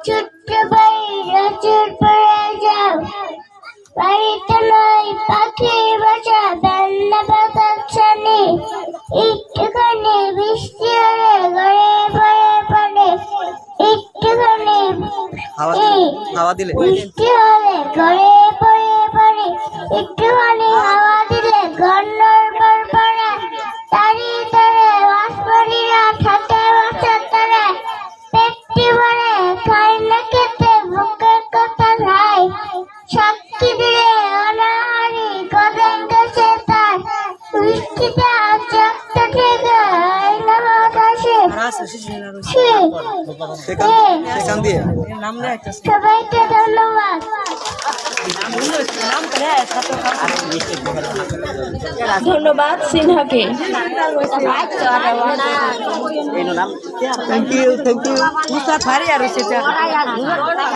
ছোট্ট বাড়ি রচুর পড়ে যাও, বাড়িতে নয় পাখির বাসা, বান্না পাতার ছানি, একটুখানি বৃষ্টি হলে ঘরে পড়ে পড়ে, একটুখানি বৃষ্টি হলে ঘরে পড়ে পড়ে, একটুখানি হাওয়া দিলে ঘর নড়বড় করে, তারি তরে বাঁশবাড়িরা থাকে বছর ধরে, পেটটি ভরে খায় না খেতে বুকের কথা খায়, সাক্ষী দিয়ে অনাহারি কদম গেছে তার, বৃষ্টিতে চক্ত থেকে হয় না বাতাসে। সবাইকে ধন্যবাদ। ধন্যবাদ সিনহাকে। Thank you.